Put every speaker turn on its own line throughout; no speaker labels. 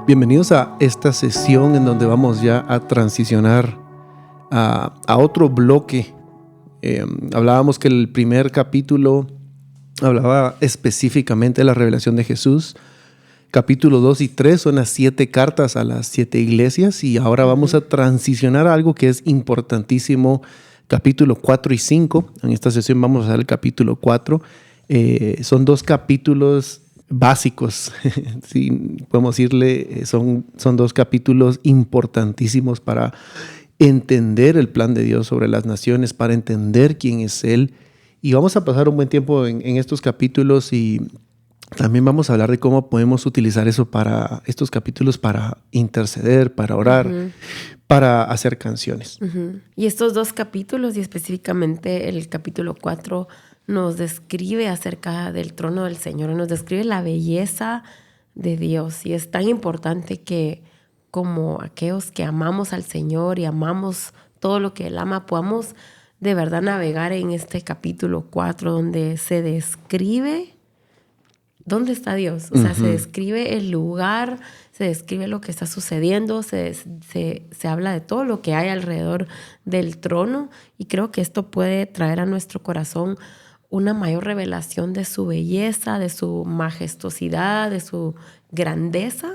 Bienvenidos a esta sesión en donde vamos ya a transicionar a otro bloque. Hablábamos que el primer capítulo hablaba específicamente de la revelación de Jesús. Capítulo 2 y 3 son las 7 cartas a las 7 iglesias, y ahora vamos a transicionar a algo que es importantísimo. Capítulo 4 y 5. En esta sesión vamos a ver el capítulo 4. Son 2 capítulos básicos, sí, podemos decirle, son 2 capítulos importantísimos para entender el plan de Dios sobre las naciones, para entender quién es Él. Y vamos a pasar un buen tiempo en estos capítulos, y también vamos a hablar de cómo podemos utilizar estos capítulos para interceder, para orar, para hacer canciones.
Y estos 2 capítulos, y específicamente el capítulo 4, nos describe acerca del trono del Señor, nos describe la belleza de Dios. Y es tan importante que, como aquellos que amamos al Señor y amamos todo lo que Él ama, podamos de verdad navegar en este capítulo 4, donde se describe dónde está Dios. O sea, se describe el lugar, se describe lo que está sucediendo, se habla de todo lo que hay alrededor del trono. Y creo que esto puede traer a nuestro corazón una mayor revelación de su belleza, de su majestuosidad, de su grandeza.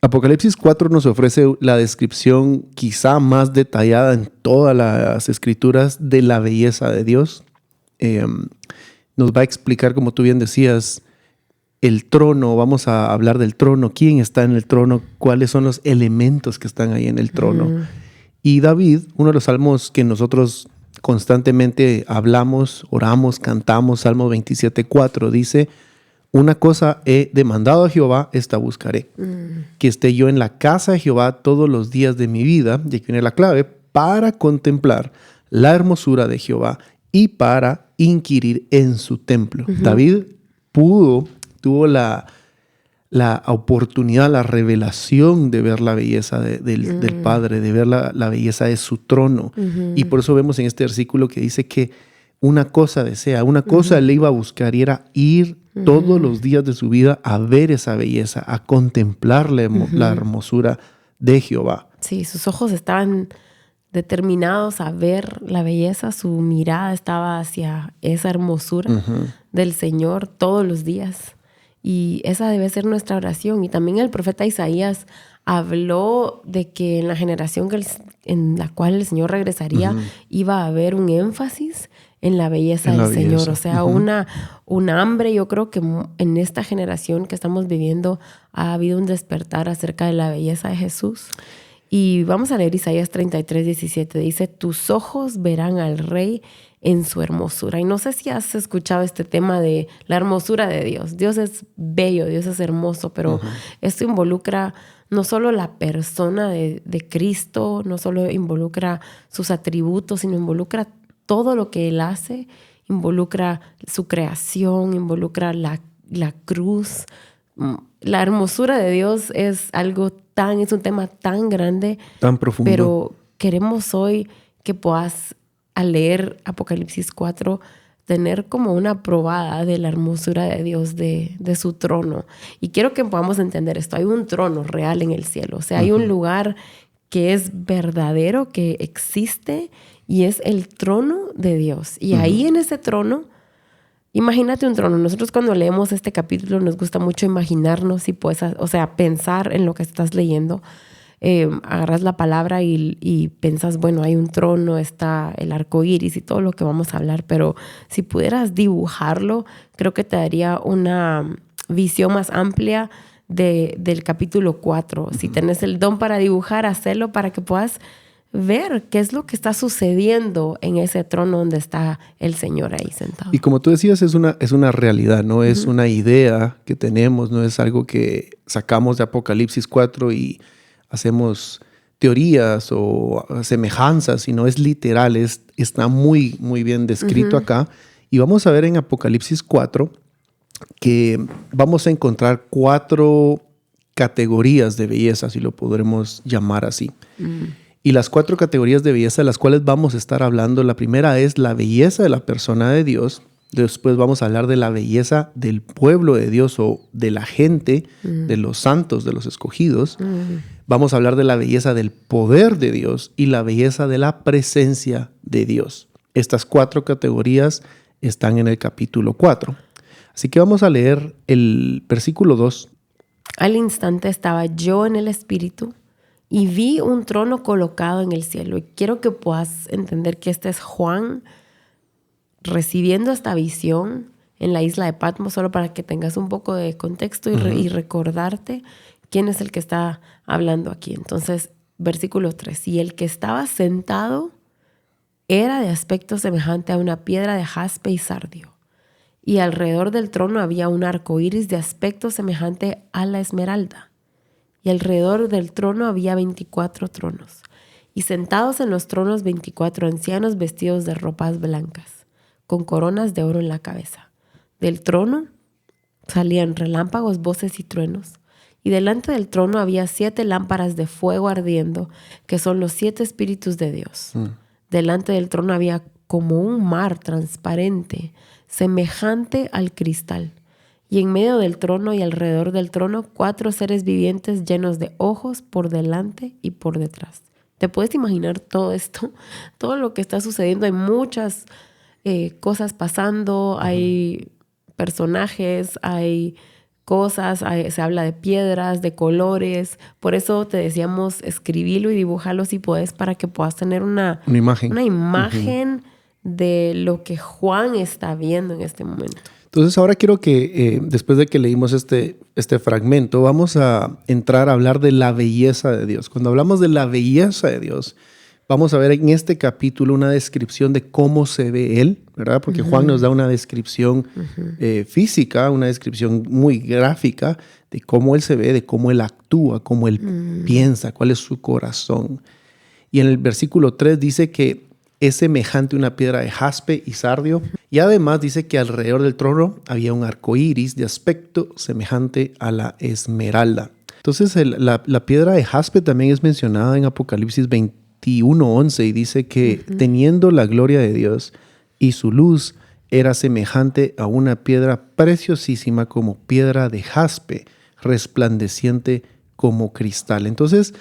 Apocalipsis 4 nos ofrece la descripción quizá más detallada en todas las escrituras de la belleza de Dios. Nos va a explicar, como tú bien decías, el trono. Vamos a hablar del trono, quién está en el trono, cuáles son los elementos que están ahí en el trono. Y David, uno de los salmos que nosotros constantemente hablamos, oramos, cantamos, Salmo 27:4, dice: una cosa he demandado a Jehová, esta buscaré, que esté yo en la casa de Jehová todos los días de mi vida, y aquí viene la clave, para contemplar la hermosura de Jehová y para inquirir en su templo. David tuvo la oportunidad, la revelación de ver la belleza del Padre, de ver la belleza de su trono. Y por eso vemos en este versículo que dice que una cosa desea, una cosa le iba a buscar, y era ir todos los días de su vida a ver esa belleza, a contemplar la hermosura de Jehová.
Sí, sus ojos estaban determinados a ver la belleza, su mirada estaba hacia esa hermosura del Señor todos los días. Y esa debe ser nuestra oración. Y también el profeta Isaías habló de que en la generación en la cual el Señor regresaría iba a haber un énfasis en la belleza del Señor. O sea, un hambre. Yo creo que en esta generación que estamos viviendo ha habido un despertar acerca de la belleza de Jesús. Y vamos a leer Isaías 33:17. Dice: tus ojos verán al Rey en su hermosura. Y no sé si has escuchado este tema de la hermosura de Dios. Dios es bello, Dios es hermoso, pero esto involucra no solo la persona de Cristo, no solo involucra sus atributos, sino involucra todo lo que Él hace, involucra su creación, involucra la cruz. La hermosura de Dios es un tema tan grande,
tan profundo.
Pero queremos hoy que puedas, al leer Apocalipsis 4, tener como una probada de la hermosura de Dios, de su trono. Y quiero que podamos entender esto. Hay un trono real en el cielo. O sea, hay un lugar que es verdadero, que existe, y es el trono de Dios. Y ahí en ese trono, imagínate un trono. Nosotros cuando leemos este capítulo nos gusta mucho imaginarnos y pensar en lo que estás leyendo. Agarras la palabra y piensas, bueno, hay un trono, está el arco iris y todo lo que vamos a hablar, pero si pudieras dibujarlo, creo que te daría una visión más amplia del capítulo 4. Si tenés el don para dibujar, hacelo para que puedas ver qué es lo que está sucediendo en ese trono donde está el Señor ahí sentado.
Y como tú decías, es una realidad, no es una idea que tenemos, no es algo que sacamos de Apocalipsis 4 y hacemos teorías o semejanzas, sino es literal, está muy, muy bien descrito acá. Y vamos a ver en Apocalipsis 4 que vamos a encontrar 4 categorías de belleza, si lo podremos llamar así. Y las 4 categorías de belleza de las cuales vamos a estar hablando, la primera es la belleza de la persona de Dios, Después vamos a hablar de la belleza del pueblo de Dios o de la gente, de los santos, de los escogidos. Vamos a hablar de la belleza del poder de Dios y la belleza de la presencia de Dios. Estas 4 categorías están en el capítulo 4. Así que vamos a leer el versículo 2.
Al instante estaba yo en el Espíritu y vi un trono colocado en el cielo. Y quiero que puedas entender que este es Juan recibiendo esta visión en la isla de Patmos, solo para que tengas un poco de contexto y recordarte quién es el que está hablando aquí. Entonces, versículo 3. Y el que estaba sentado era de aspecto semejante a una piedra de jaspe y sardio. Y alrededor del trono había un arco iris de aspecto semejante a la esmeralda. Y alrededor del trono había 24 tronos. Y sentados en los tronos 24 ancianos vestidos de ropas blancas, con coronas de oro en la cabeza. Del trono salían relámpagos, voces y truenos. Y delante del trono había 7 lámparas de fuego ardiendo, que son los 7 espíritus de Dios. Delante del trono había como un mar transparente, semejante al cristal. Y en medio del trono y alrededor del trono 4 seres vivientes llenos de ojos por delante y por detrás. ¿Te puedes imaginar todo esto? Todo lo que está sucediendo. Hay muchas cosas pasando, hay personajes, hay cosas, se habla de piedras, de colores. Por eso te decíamos, escribilo y dibújalo si puedes, para que puedas tener una imagen de lo que Juan está viendo en este momento.
Entonces ahora quiero que después de que leímos este fragmento, vamos a entrar a hablar de la belleza de Dios. Cuando hablamos de la belleza de Dios, vamos a ver en este capítulo una descripción de cómo se ve Él, ¿verdad? Porque Juan nos da una descripción física, una descripción muy gráfica de cómo Él se ve, de cómo Él actúa, cómo Él piensa, cuál es su corazón. Y en el versículo 3 dice que es semejante a una piedra de jaspe y sardio. Y además dice que alrededor del trono había un arco iris de aspecto semejante a la esmeralda. Entonces la piedra de jaspe también es mencionada en Apocalipsis 21:11 y dice que teniendo la gloria de Dios y su luz era semejante a una piedra preciosísima como piedra de jaspe, resplandeciente como cristal. Entonces,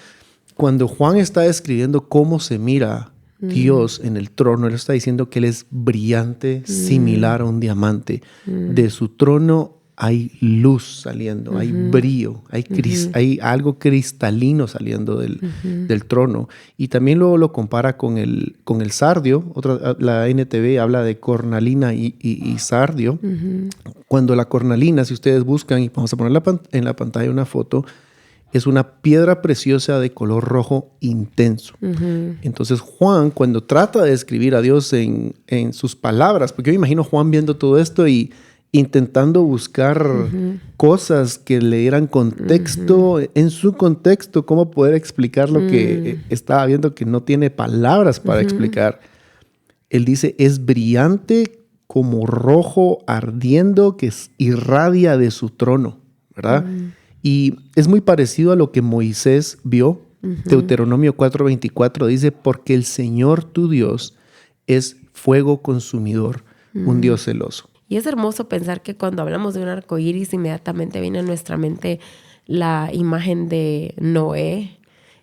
cuando Juan está describiendo cómo se mira Dios en el trono, Él está diciendo que Él es brillante, similar a un diamante. De su trono hay luz saliendo, hay brillo, hay algo cristalino saliendo del trono. Y también luego lo compara con el sardio. La NTV habla de cornalina y sardio. Cuando la cornalina, si ustedes buscan, y vamos a poner en la pantalla una foto, es una piedra preciosa de color rojo intenso. Entonces Juan, cuando trata de describir a Dios en sus palabras, porque yo me imagino Juan viendo todo esto y intentando buscar cosas que le dieran contexto, en su contexto, cómo poder explicar lo que estaba viendo, que no tiene palabras para explicar. Él dice, es brillante como rojo ardiendo que irradia de su trono, ¿verdad? Y es muy parecido a lo que Moisés vio. Deuteronomio 4:24 dice, porque el Señor tu Dios es fuego consumidor, un Dios celoso.
Y es hermoso pensar que cuando hablamos de un arco iris, inmediatamente viene a nuestra mente la imagen de Noé,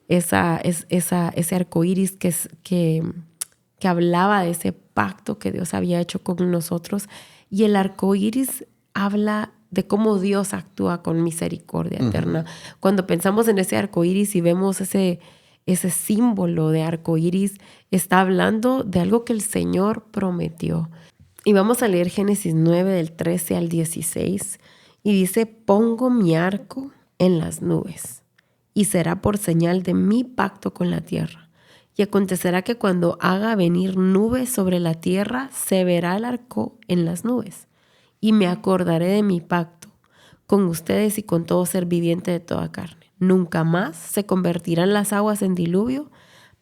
ese arco iris que hablaba de ese pacto que Dios había hecho con nosotros. Y el arco iris habla de cómo Dios actúa con misericordia eterna. Cuando pensamos en ese arco iris y vemos ese símbolo de arco iris, está hablando de algo que el Señor prometió. Y vamos a leer Génesis 9, del 13 al 16. Y dice, pongo mi arco en las nubes, y será por señal de mi pacto con la tierra. Y acontecerá que cuando haga venir nubes sobre la tierra, se verá el arco en las nubes. Y me acordaré de mi pacto con ustedes y con todo ser viviente de toda carne. Nunca más se convertirán las aguas en diluvio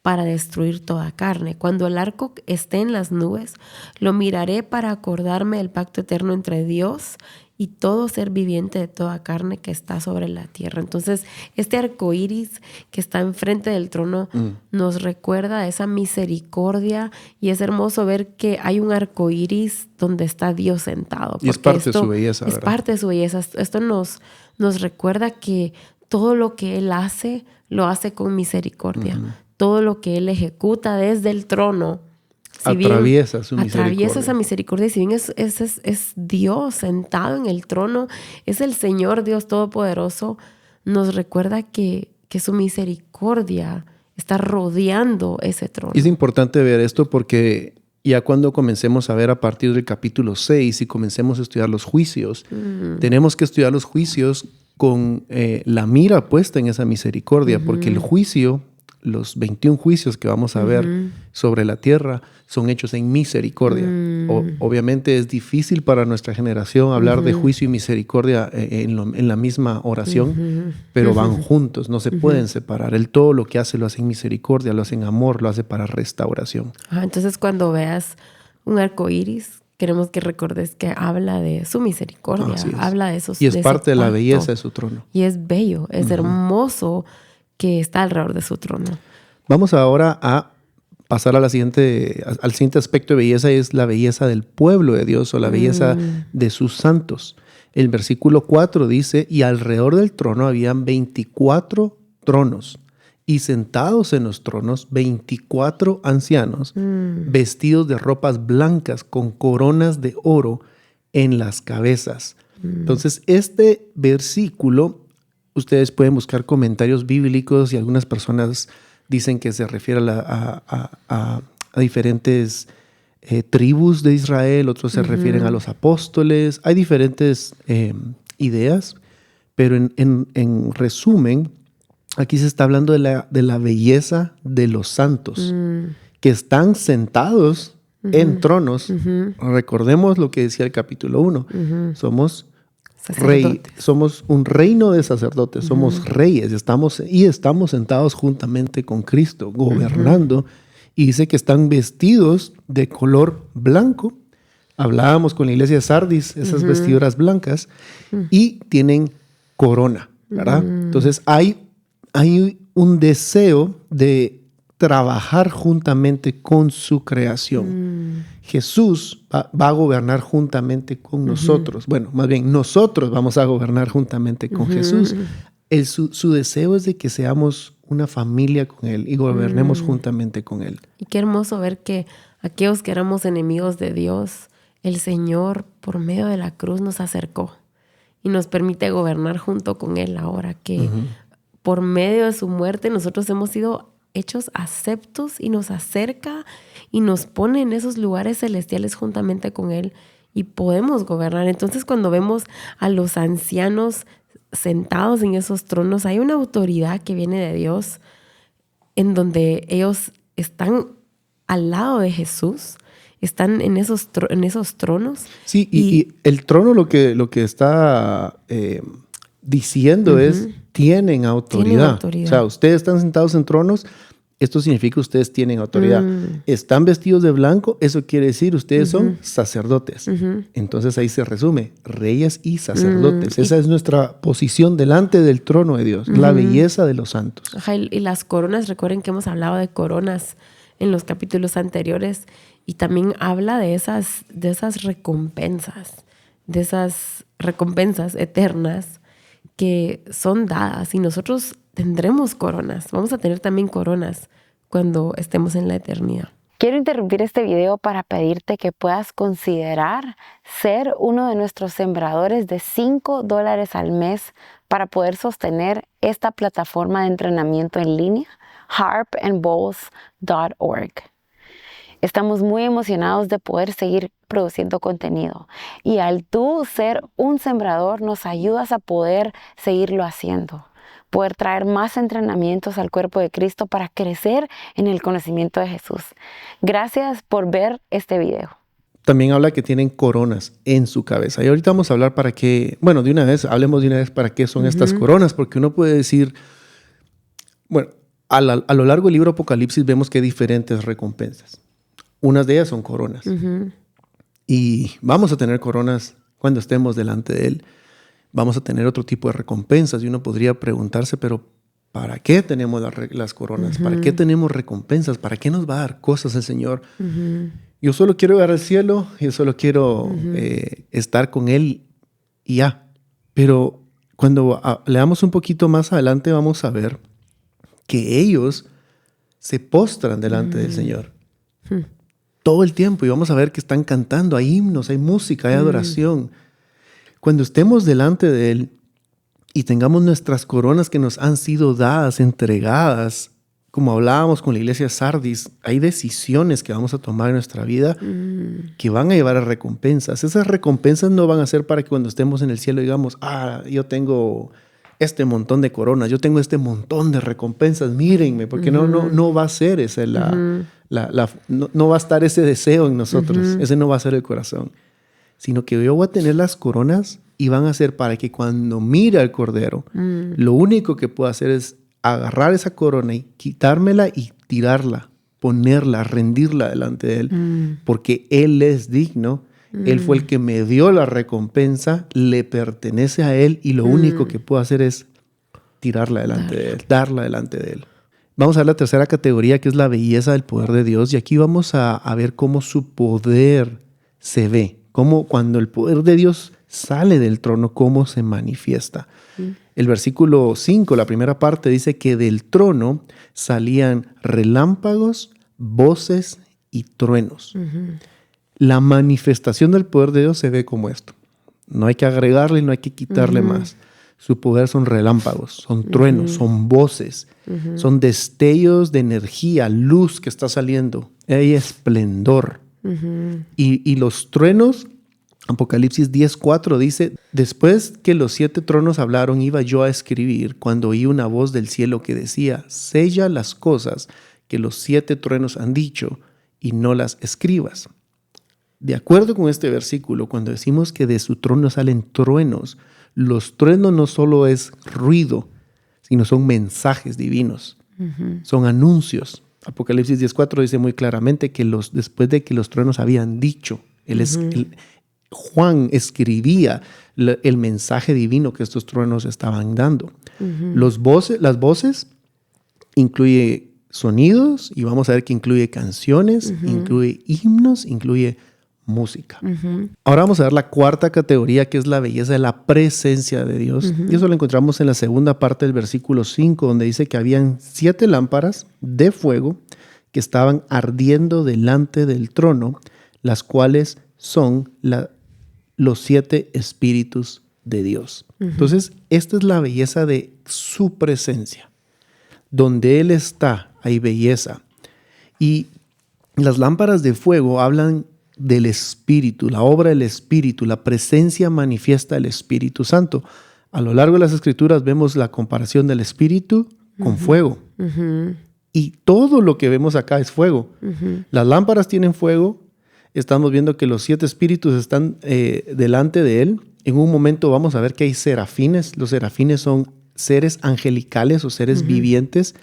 para destruir toda carne. Cuando el arco esté en las nubes, lo miraré para acordarme del pacto eterno entre Dios y todo ser viviente de toda carne que está sobre la tierra. Entonces, este arco iris que está enfrente del trono nos recuerda esa misericordia, y es hermoso ver que hay un arco iris donde está Dios sentado.
Y es parte de su belleza,
Es
¿verdad?
parte de su belleza. Esto nos recuerda que todo lo que Él hace, lo hace con misericordia. Todo lo que Él ejecuta desde el trono,
atraviesa su misericordia.
Atraviesa esa misericordia. Si bien es Dios sentado en el trono, es el Señor Dios Todopoderoso, nos recuerda que su misericordia está rodeando ese trono.
Es importante ver esto porque ya cuando comencemos a ver a partir del capítulo 6 y comencemos a estudiar los juicios, tenemos que estudiar los juicios con la mira puesta en esa misericordia, porque el juicio, los 21 juicios que vamos a ver sobre la tierra son hechos en misericordia. Obviamente es difícil para nuestra generación hablar de juicio y misericordia en la misma oración, pero van juntos, no se pueden separar. Él todo lo que hace lo hace en misericordia, lo hace en amor, lo hace para restauración.
Entonces cuando veas un arco iris, queremos que recordes que habla de su misericordia, habla de esos.
Y es parte de la belleza de su trono.
Y es bello, es hermoso que está alrededor de su trono.
Vamos ahora a pasar al siguiente aspecto de belleza, y es la belleza del pueblo de Dios o la belleza de sus santos. El versículo 4 dice, y alrededor del trono habían 24 tronos, y sentados en los tronos 24 ancianos, vestidos de ropas blancas con coronas de oro en las cabezas. Entonces, este versículo, ustedes pueden buscar comentarios bíblicos y algunas personas dicen que se refiere a diferentes tribus de Israel, otros se refieren a los apóstoles. Hay diferentes ideas, pero en resumen, aquí se está hablando de la belleza de los santos, que están sentados en tronos. Recordemos lo que decía el capítulo 1. Somos somos un reino de sacerdotes, somos reyes, estamos sentados juntamente con Cristo, gobernando, y dice que están vestidos de color blanco. Hablábamos con la iglesia de Sardis, esas vestiduras blancas, y tienen corona, ¿verdad? Entonces hay un deseo de trabajar juntamente con su creación. Jesús va a gobernar juntamente con nosotros. Bueno, más bien, nosotros vamos a gobernar juntamente con Jesús. Su deseo es de que seamos una familia con Él y gobernemos juntamente con Él.
Y qué hermoso ver que aquellos que éramos enemigos de Dios, el Señor, por medio de la cruz, nos acercó y nos permite gobernar junto con Él ahora, que por medio de su muerte nosotros hemos sido hechos aceptos, y nos acerca y nos pone en esos lugares celestiales juntamente con Él, y podemos gobernar. Entonces, cuando vemos a los ancianos sentados en esos tronos, hay una autoridad que viene de Dios, en donde ellos están al lado de Jesús, están en esos tronos.
Sí, y el trono lo que está diciendo es, tienen autoridad. O sea, ustedes están sentados en tronos, esto significa que ustedes tienen autoridad. Están vestidos de blanco, eso quiere decir ustedes son sacerdotes. Entonces ahí se resume, reyes y sacerdotes. Esa es nuestra posición delante del trono de Dios, la belleza de los santos.
Y las coronas, recuerden que hemos hablado de coronas en los capítulos anteriores, y también habla de esas recompensas, eternas que son dadas, y nosotros tendremos coronas. Vamos a tener también coronas cuando estemos en la eternidad.
Quiero interrumpir este video para pedirte que puedas considerar ser uno de nuestros sembradores de $5 al mes para poder sostener esta plataforma de entrenamiento en línea, harpandbowls.org. Estamos muy emocionados de poder seguir produciendo contenido, y al tú ser un sembrador nos ayudas a poder seguirlo haciendo, poder traer más entrenamientos al cuerpo de Cristo para crecer en el conocimiento de Jesús. Gracias por ver este video.
También habla que tienen coronas en su cabeza. Y ahorita vamos a hablar para qué, hablemos de una vez para qué son estas coronas, porque uno puede decir, bueno, a lo largo del libro Apocalipsis vemos que hay diferentes recompensas. Unas de ellas son coronas. Y vamos a tener coronas cuando estemos delante de Él, vamos a tener otro tipo de recompensas. Y uno podría preguntarse, pero ¿para qué tenemos las coronas? ¿Para qué tenemos recompensas? ¿Para qué nos va a dar cosas el Señor? Yo solo quiero ir al cielo, yo solo quiero estar con Él y ya. Pero cuando leamos un poquito más adelante vamos a ver que ellos se postran delante del Señor todo el tiempo, y vamos a ver que están cantando, hay himnos, hay música, hay adoración. Cuando estemos delante de Él y tengamos nuestras coronas que nos han sido dadas, entregadas, como hablábamos con la iglesia Sardis, hay decisiones que vamos a tomar en nuestra vida que van a llevar a recompensas. Esas recompensas no van a ser para que cuando estemos en el cielo digamos, yo tengo este montón de coronas, yo tengo este montón de recompensas, mírenme, porque no va a ser esa no va a estar ese deseo en nosotros, ese no va a ser el corazón, sino que yo voy a tener las coronas y van a ser para que cuando mire al Cordero, lo único que puedo hacer es agarrar esa corona y quitármela y tirarla, ponerla, rendirla delante de Él, porque Él es digno. Él fue el que me dio la recompensa, le pertenece a Él y lo único que puedo hacer es tirarla delante de Él, darla delante de Él. Vamos a ver la tercera categoría, que es la belleza del poder de Dios, y aquí vamos a ver cómo su poder se ve, cómo cuando el poder de Dios sale del trono, cómo se manifiesta. El versículo 5, la primera parte, dice que del trono salían relámpagos, voces y truenos. La manifestación del poder de Dios se ve como esto. No hay que agregarle, no hay que quitarle más. Su poder son relámpagos, son truenos, son voces, son destellos de energía, luz que está saliendo. Hay esplendor. Y los truenos, Apocalipsis 10:4 dice, después que los 7 tronos hablaron, iba yo a escribir cuando oí una voz del cielo que decía, sella las cosas que los 7 truenos han dicho y no las escribas. De acuerdo con este versículo, cuando decimos que de su trono salen truenos, los truenos no solo es ruido, sino son mensajes divinos, son anuncios. Apocalipsis 10:4 dice muy claramente que después de que los truenos habían dicho, Juan escribía el mensaje divino que estos truenos estaban dando. Las voces incluye sonidos, y vamos a ver que incluye canciones, incluye himnos, incluye música. Ahora vamos a ver la cuarta categoría, que es la belleza de la presencia de Dios. Y eso lo encontramos en la segunda parte del versículo 5, donde dice que habían 7 lámparas de fuego que estaban ardiendo delante del trono, las cuales son los 7 espíritus de Dios. Entonces, esta es la belleza de su presencia. Donde Él está, hay belleza. Y las lámparas de fuego hablan del Espíritu, la obra del Espíritu, la presencia manifiesta del Espíritu Santo. A lo largo de las Escrituras vemos la comparación del Espíritu con fuego. Y todo lo que vemos acá es fuego. Las lámparas tienen fuego. Estamos viendo que los 7 espíritus están delante de Él. En un momento vamos a ver que hay serafines. Los serafines son seres angelicales o seres vivientes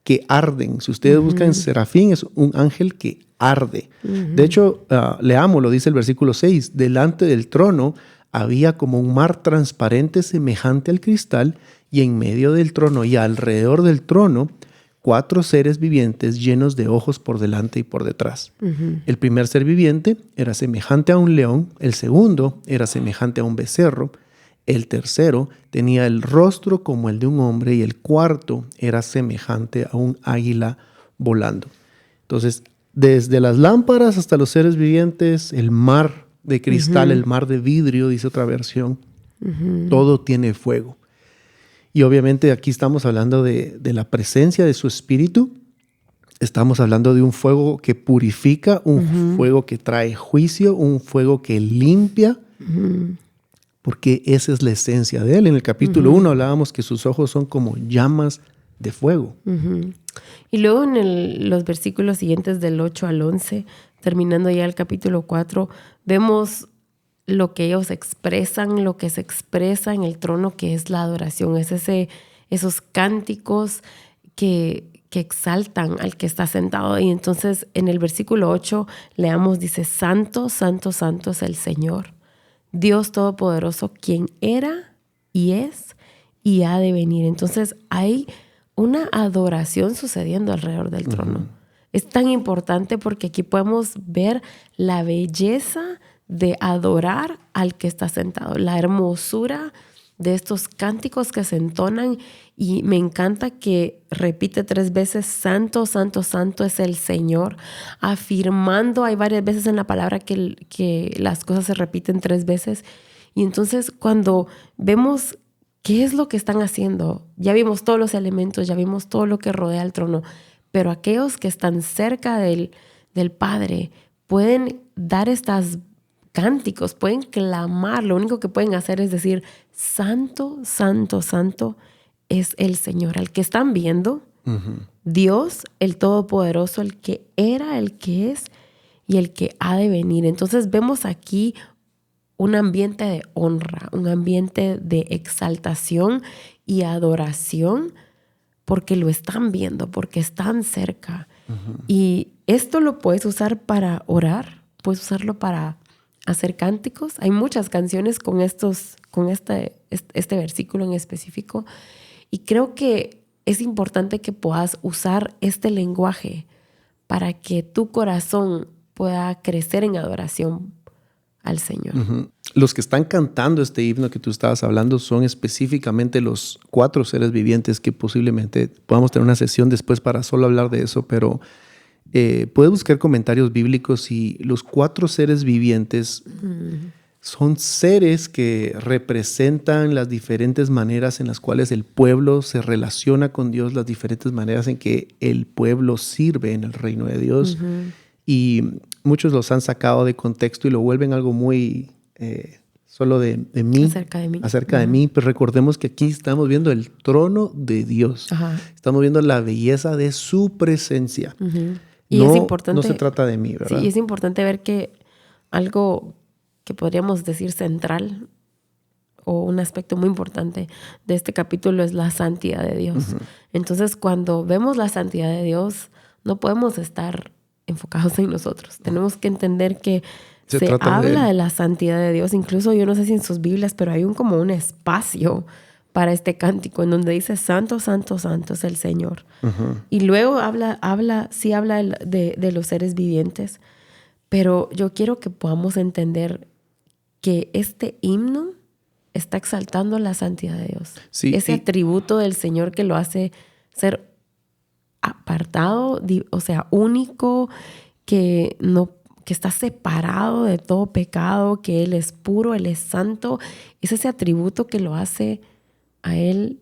que arden. Si ustedes buscan serafín, es un ángel que arde. De hecho, leamos, lo dice el versículo 6. Delante del trono había como un mar transparente semejante al cristal, y en medio del trono y alrededor del trono 4 seres vivientes llenos de ojos por delante y por detrás. El primer ser viviente era semejante a un león, el segundo era semejante a un becerro, el tercero tenía el rostro como el de un hombre y el cuarto era semejante a un águila volando. Entonces, desde las lámparas hasta los seres vivientes, el mar de cristal, el mar de vidrio, dice otra versión, todo tiene fuego. Y obviamente aquí estamos hablando de la presencia de su Espíritu. Estamos hablando de un fuego que purifica, un fuego que trae juicio, un fuego que limpia, porque esa es la esencia de Él. En el capítulo 1 hablábamos que sus ojos son como llamas de fuego.
Y luego en los versículos siguientes del 8 al 11, terminando ya el capítulo 4, vemos lo que ellos expresan, lo que se expresa en el trono, que es la adoración. Es esos cánticos que exaltan al que está sentado. Y entonces en el versículo 8 leamos, dice, Santo, santo, santo es el Señor, Dios Todopoderoso, quien era y es y ha de venir. Entonces hay una adoración sucediendo alrededor del trono. Es tan importante porque aquí podemos ver la belleza de adorar al que está sentado, la hermosura de estos cánticos que se entonan, y me encanta que repite 3 veces, santo, santo, santo es el Señor, afirmando, hay varias veces en la palabra que las cosas se repiten 3 veces, y entonces cuando vemos qué es lo que están haciendo, ya vimos todos los elementos, ya vimos todo lo que rodea el trono, pero aquellos que están cerca del Padre pueden dar estas cánticos, pueden clamar, lo único que pueden hacer es decir, santo, santo, santo es el Señor, al que están viendo, Dios, el Todopoderoso, el que era, el que es y el que ha de venir. Entonces vemos aquí un ambiente de honra, un ambiente de exaltación y adoración, porque lo están viendo, porque están cerca. Y esto lo puedes usar para orar, puedes usarlo para hacer cánticos. Hay muchas canciones con este versículo en específico. Y creo que es importante que puedas usar este lenguaje para que tu corazón pueda crecer en adoración al Señor.
Los que están cantando este himno que tú estabas hablando son específicamente los 4 seres vivientes, que posiblemente podamos tener una sesión después para solo hablar de eso, pero puedes buscar comentarios bíblicos y los 4 seres vivientes son seres que representan las diferentes maneras en las cuales el pueblo se relaciona con Dios, las diferentes maneras en que el pueblo sirve en el reino de Dios. Y muchos los han sacado de contexto y lo vuelven algo muy solo de mí. Acerca de mí. Pero recordemos que aquí estamos viendo el trono de Dios. Estamos viendo la belleza de su presencia.
Y es importante,
no se trata de mí, ¿verdad?
Sí, es importante ver que algo que podríamos decir central o un aspecto muy importante de este capítulo es la santidad de Dios. Entonces, cuando vemos la santidad de Dios, no podemos estar enfocados en nosotros. Tenemos que entender que se habla de la santidad de Dios. Incluso yo no sé si en sus Biblias, pero hay como un espacio para este cántico en donde dice santo, santo, santo es el Señor. Y luego habla de los seres vivientes. Pero yo quiero que podamos entender que este himno está exaltando la santidad de Dios.
Sí,
ese atributo del Señor que lo hace ser apartado, o sea, único, que está separado de todo pecado, que Él es puro, Él es santo. Es ese atributo que lo hace a Él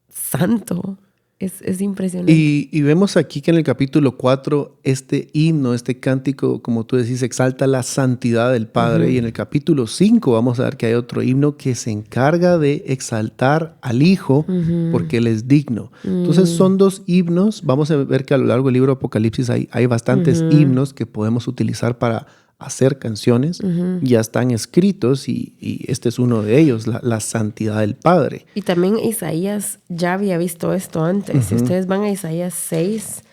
santo. Es impresionante.
Y vemos aquí que en el capítulo 4 este himno, este cántico, como tú decís, exalta la santidad del Padre. Y en el capítulo 5 vamos a ver que hay otro himno que se encarga de exaltar al Hijo porque Él es digno. Entonces son 2 himnos. Vamos a ver que a lo largo del libro de Apocalipsis hay bastantes himnos que podemos utilizar para hacer canciones. Ya están escritos y este es uno de ellos, la santidad del Padre.
Y también Isaías ya había visto esto antes. Si ustedes van a Isaías 6,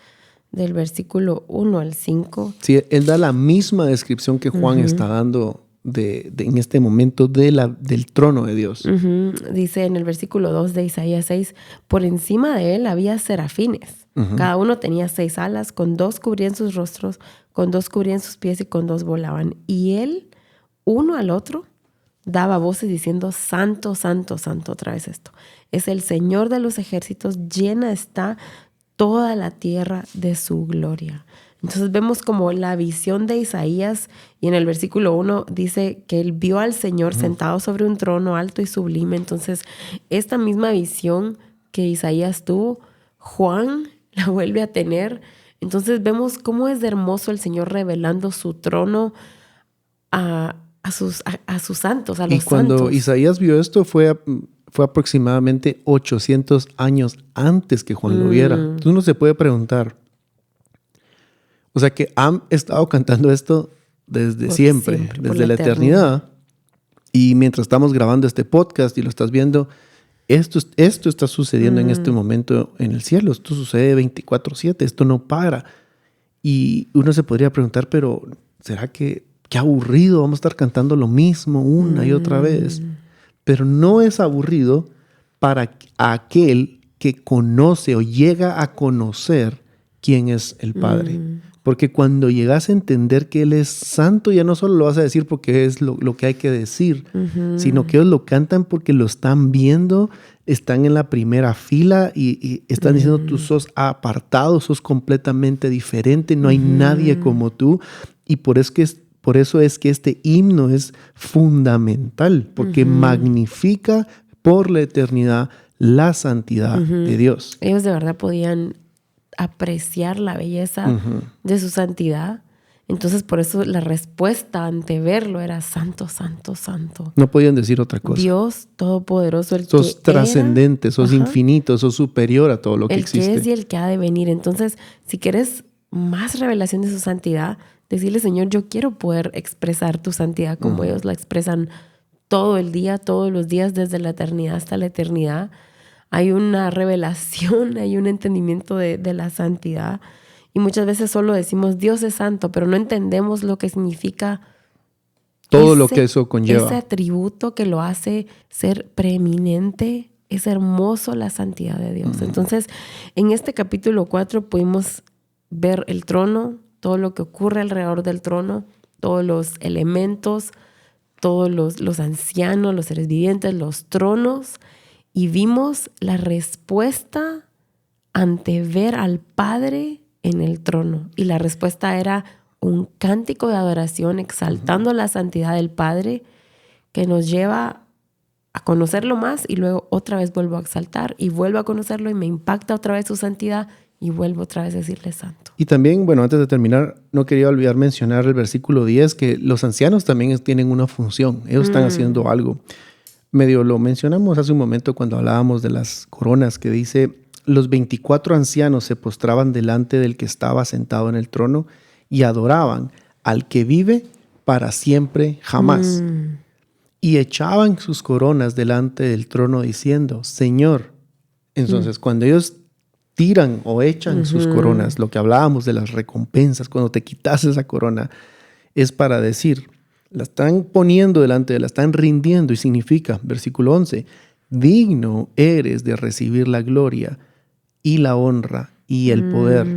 del versículo 1 al 5.
Sí, él da la misma descripción que Juan está dando en este momento del trono de Dios.
Dice en el versículo 2 de Isaías 6, por encima de él había serafines. Cada uno tenía 6 alas, con 2 cubrían sus rostros, con 2 cubrían sus pies y con 2 volaban. Y él, uno al otro, daba voces diciendo, santo, santo, santo. Otra vez esto. Es el Señor de los ejércitos, llena está toda la tierra de su gloria. Entonces vemos como la visión de Isaías, y en el versículo 1 dice que él vio al Señor sentado sobre un trono alto y sublime. Entonces esta misma visión que Isaías tuvo, Juan la vuelve a tener. Entonces vemos cómo es hermoso el Señor revelando su trono a sus santos, a los santos.
Y cuando Isaías vio esto fue aproximadamente 800 años antes que Juan lo viera. Entonces uno se puede preguntar, o sea que han estado cantando esto desde siempre, desde la eternidad. Y mientras estamos grabando este podcast y lo estás viendo, esto está sucediendo en este momento en el cielo. Esto sucede 24/7, esto no para. Y uno se podría preguntar, pero ¿será que qué aburrido, vamos a estar cantando lo mismo una y otra vez. Pero no es aburrido para aquel que conoce o llega a conocer quién es el Padre. Porque cuando llegas a entender que Él es santo, ya no solo lo vas a decir porque es lo que hay que decir, sino que ellos lo cantan porque lo están viendo, están en la primera fila y están diciendo, tú sos apartado, sos completamente diferente, no hay nadie como tú. Y por eso es que este himno es fundamental, porque magnifica por la eternidad la santidad de Dios.
Ellos de verdad podían apreciar la belleza de su santidad. Entonces, por eso la respuesta ante verlo era santo, santo, santo.
No podían decir otra cosa.
Dios Todopoderoso, el
sos
que
trascendente, sos
era,
infinito, sos superior a todo lo que existe.
El que es y el que ha de venir. Entonces, si quieres más revelación de su santidad, decirle, Señor, yo quiero poder expresar tu santidad como ellos la expresan todo el día, todos los días, desde la eternidad hasta la eternidad. Hay una revelación, hay un entendimiento de la santidad. Y muchas veces solo decimos Dios es santo, pero no entendemos lo que significa
todo lo que eso conlleva.
Ese atributo que lo hace ser preeminente. Es hermoso la santidad de Dios. Entonces, en este capítulo 4 pudimos ver el trono, todo lo que ocurre alrededor del trono, todos los elementos, todos los ancianos, los seres vivientes, los tronos. Y vimos la respuesta ante ver al Padre en el trono. Y la respuesta era un cántico de adoración exaltando la santidad del Padre que nos lleva a conocerlo más y luego otra vez vuelvo a exaltar y vuelvo a conocerlo y me impacta otra vez su santidad y vuelvo otra vez a decirle santo.
Y también, bueno, antes de terminar, no quería olvidar mencionar el versículo 10, que los ancianos también tienen una función. Ellos están haciendo algo. Medio lo mencionamos hace un momento cuando hablábamos de las coronas, que dice, los 24 ancianos se postraban delante del que estaba sentado en el trono y adoraban al que vive para siempre jamás. Y echaban sus coronas delante del trono diciendo, Señor. Entonces, cuando ellos tiran o echan sus coronas, lo que hablábamos de las recompensas, cuando te quitas esa corona, es para decir, la están poniendo delante, la están rindiendo y significa, versículo 11, digno eres de recibir la gloria y la honra y el poder,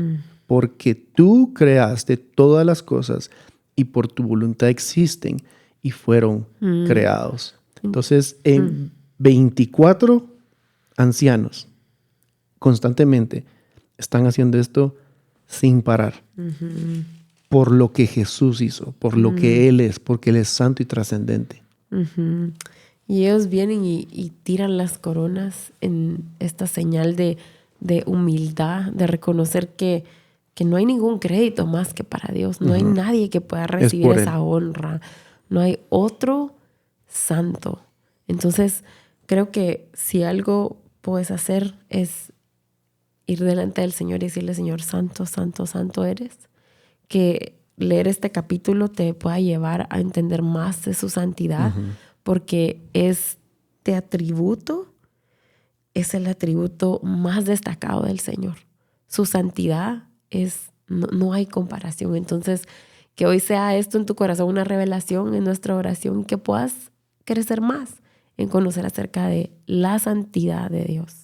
porque tú creaste todas las cosas y por tu voluntad existen y fueron creados. Entonces, en 24 ancianos constantemente están haciendo esto sin parar. Por lo que Jesús hizo, por lo que Él es, porque Él es santo y trascendente.
Y ellos vienen y tiran las coronas en esta señal de humildad, de reconocer que no hay ningún crédito más que para Dios. No hay nadie que pueda recibir esa honra. No hay otro santo. Entonces, creo que si algo puedes hacer es ir delante del Señor y decirle, Señor, santo, santo, santo eres. Que leer este capítulo te pueda llevar a entender más de su santidad, porque este atributo es el atributo más destacado del Señor. Su santidad no hay comparación. Entonces, que hoy sea esto en tu corazón una revelación en nuestra oración, que puedas crecer más en conocer acerca de la santidad de Dios.